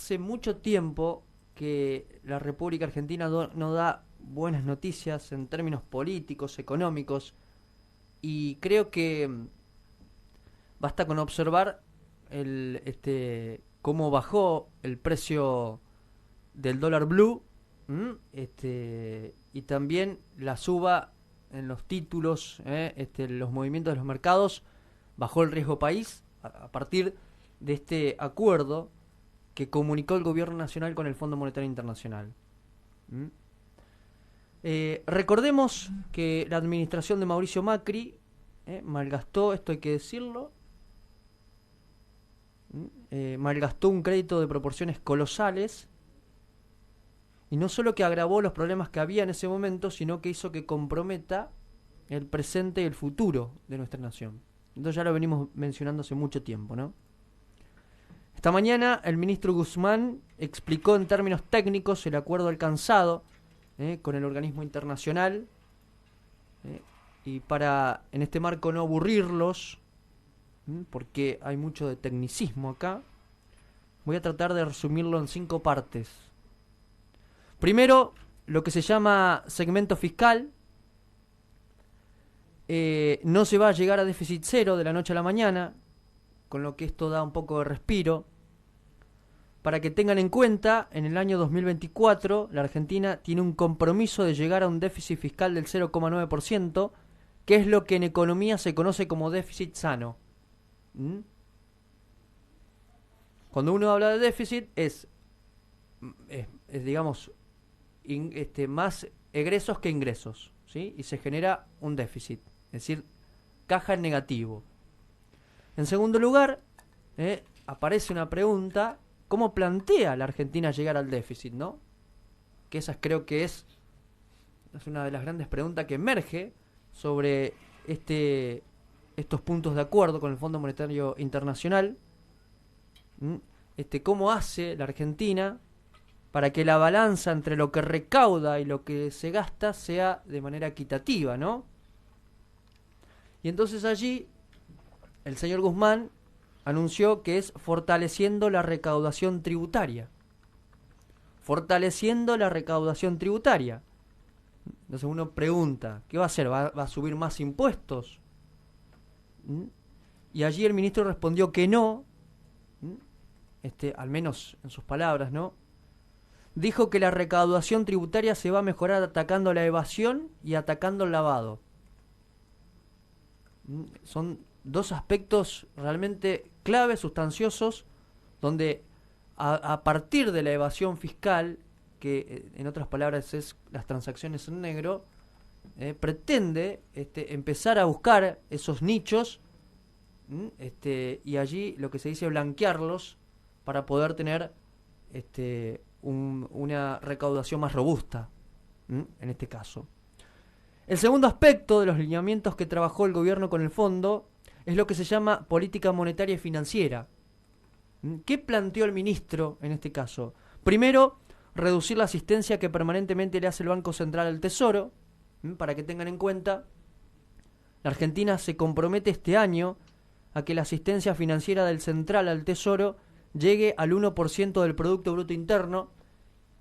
hace mucho tiempo que la República Argentina no da buenas noticias en términos políticos, económicos, y creo que basta con observar cómo bajó el precio del dólar blue, y también la suba en los títulos, los movimientos de los mercados, bajó el riesgo país a partir de este acuerdo que comunicó el gobierno nacional con el Fondo Monetario Internacional. ¿Mm? Recordemos que la administración de Mauricio Macri malgastó, esto hay que decirlo, malgastó un crédito de proporciones colosales, y no solo que agravó los problemas que había en ese momento, sino que hizo que comprometa el presente y el futuro de nuestra nación. Entonces ya lo venimos mencionando hace mucho tiempo, ¿no? Esta mañana el ministro Guzmán explicó en términos técnicos el acuerdo alcanzado con el organismo internacional, y para en este marco no aburrirlos, porque hay mucho de tecnicismo acá, voy a tratar de resumirlo en 5 partes. Primero, lo que se llama segmento fiscal. No se va a llegar a déficit cero de la noche a la mañana, con lo que esto da un poco de respiro. Para que tengan en cuenta, en el año 2024 la Argentina tiene un compromiso de llegar a un déficit fiscal del 0,9%, que es lo que en economía se conoce como déficit sano. Cuando uno habla de déficit es digamos, más egresos que ingresos, ¿sí? Y se genera un déficit, es decir, caja en negativo. En segundo lugar, aparece una pregunta: ¿cómo plantea la Argentina llegar al déficit, no? Que esa creo que es una de las grandes preguntas que emerge sobre estos puntos de acuerdo con el Fondo Monetario Internacional. ¿Cómo hace la Argentina para que la balanza entre lo que recauda y lo que se gasta sea de manera equitativa, ¿no? Y entonces allí el señor Guzmán anunció que es fortaleciendo la recaudación tributaria. Fortaleciendo la recaudación tributaria. Entonces uno pregunta, ¿qué va a hacer? ¿Va a subir más impuestos? Y allí el ministro respondió que no, al menos en sus palabras, ¿no? Dijo que la recaudación tributaria se va a mejorar atacando la evasión y atacando el lavado. Son 2 aspectos realmente claves, sustanciosos, donde a partir de la evasión fiscal, que en otras palabras es las transacciones en negro, pretende empezar a buscar esos nichos, y allí lo que se dice blanquearlos para poder tener una recaudación más robusta, en este caso. El segundo aspecto de los lineamientos que trabajó el gobierno con el fondo es lo que se llama política monetaria y financiera. ¿Qué planteó el ministro en este caso? Primero, reducir la asistencia que permanentemente le hace el Banco Central al Tesoro. Para que tengan en cuenta, la Argentina se compromete este año a que la asistencia financiera del Central al Tesoro llegue al 1% del Producto Bruto Interno,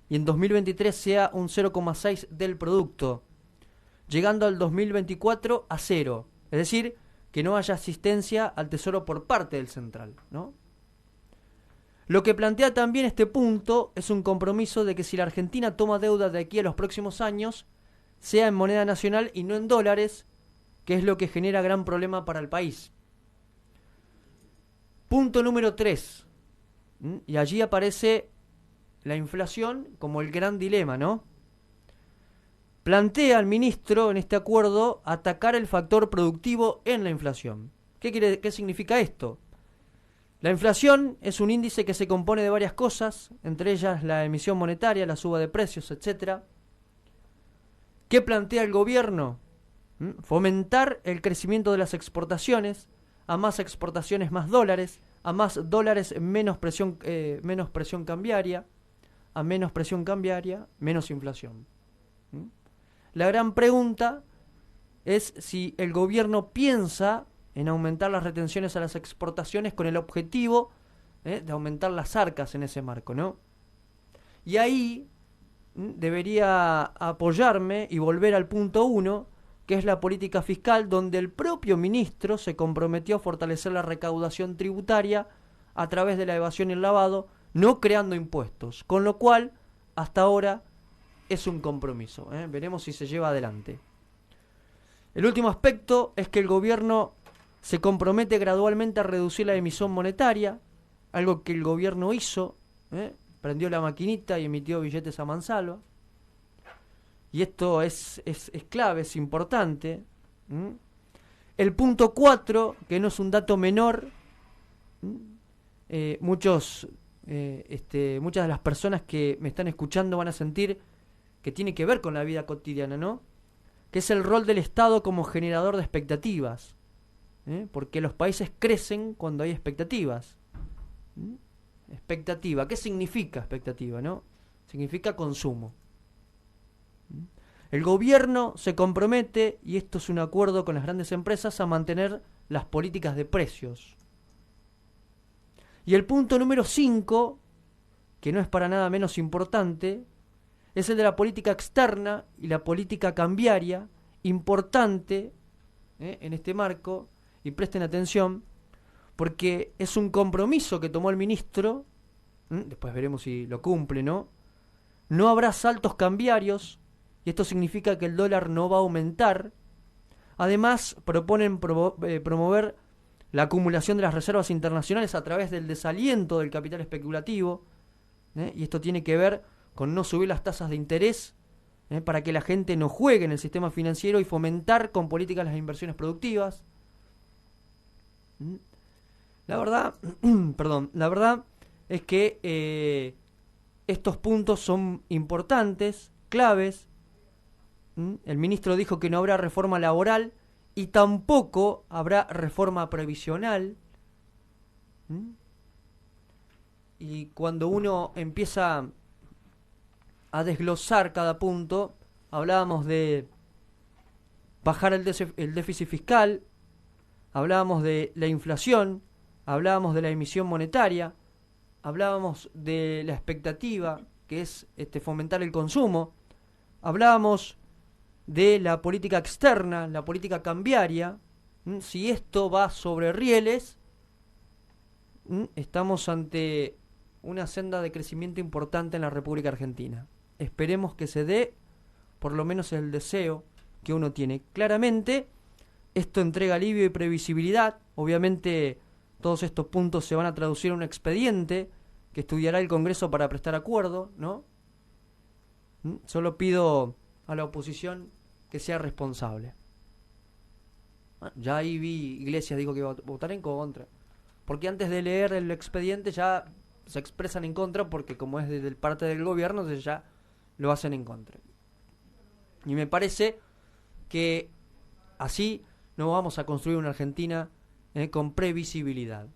y en 2023 sea un 0,6% del producto, llegando al 2024 a 0%. Es decir, que no haya asistencia al Tesoro por parte del Central, ¿no? Lo que plantea también este punto es un compromiso de que si la Argentina toma deuda de aquí a los próximos años, sea en moneda nacional y no en dólares, que es lo que genera gran problema para el país. Punto número 3. Y allí aparece la inflación como el gran dilema, ¿no? Plantea el ministro en este acuerdo atacar el factor productivo en la inflación. ¿Qué significa esto? La inflación es un índice que se compone de varias cosas, entre ellas la emisión monetaria, la suba de precios, etc. ¿Qué plantea el gobierno? Fomentar el crecimiento de las exportaciones, a más exportaciones más dólares, a más dólares menos presión cambiaria, a menos presión cambiaria, menos inflación. La gran pregunta es si el gobierno piensa en aumentar las retenciones a las exportaciones con el objetivo de aumentar las arcas en ese marco, ¿no? Y ahí debería apoyarme y volver al punto 1, que es la política fiscal, donde el propio ministro se comprometió a fortalecer la recaudación tributaria a través de la evasión y el lavado, no creando impuestos, con lo cual hasta ahora es un compromiso. Veremos si se lleva adelante. El último aspecto es que el gobierno se compromete gradualmente a reducir la emisión monetaria, algo que el gobierno hizo, prendió la maquinita y emitió billetes a mansalva. Y esto es clave, es importante. El punto 4, que no es un dato menor, muchas de las personas que me están escuchando van a sentir que tiene que ver con la vida cotidiana, ¿no? Que es el rol del Estado como generador de expectativas. Porque los países crecen cuando hay expectativas. Expectativa, ¿qué significa expectativa, no? Significa consumo. El gobierno se compromete, y esto es un acuerdo con las grandes empresas, a mantener las políticas de precios. Y el punto número 5, que no es para nada menos importante, es el de la política externa y la política cambiaria, importante en este marco, y presten atención, porque es un compromiso que tomó el ministro, después veremos si lo cumple, ¿no? No habrá saltos cambiarios, y esto significa que el dólar no va a aumentar. Además, proponen promover la acumulación de las reservas internacionales a través del desaliento del capital especulativo, y esto tiene que ver con no subir las tasas de interés para que la gente no juegue en el sistema financiero y fomentar con políticas las inversiones productivas. La verdad, la verdad es que estos puntos son importantes, claves. El ministro dijo que no habrá reforma laboral y tampoco habrá reforma previsional. Y cuando uno empieza a desglosar cada punto, hablábamos de bajar el déficit fiscal, hablábamos de la inflación, hablábamos de la emisión monetaria, hablábamos de la expectativa, que es fomentar el consumo, hablábamos de la política externa, la política cambiaria. Si esto va sobre rieles, estamos ante una senda de crecimiento importante en la República Argentina. Esperemos que se dé, por lo menos el deseo que uno tiene. Claramente, esto entrega alivio y previsibilidad. Obviamente, todos estos puntos se van a traducir en un expediente que estudiará el Congreso para prestar acuerdo, ¿no? Solo pido a la oposición que sea responsable. Ya ahí vi Iglesias dijo que iba a votar en contra. Porque antes de leer el expediente ya se expresan en contra, porque como es de parte del gobierno, entonces ya lo hacen en contra. Y me parece que así no vamos a construir una Argentina con previsibilidad.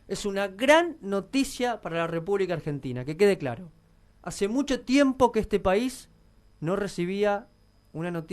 Es una gran noticia para la República Argentina, que quede claro. Hace mucho tiempo que este país no recibía una noticia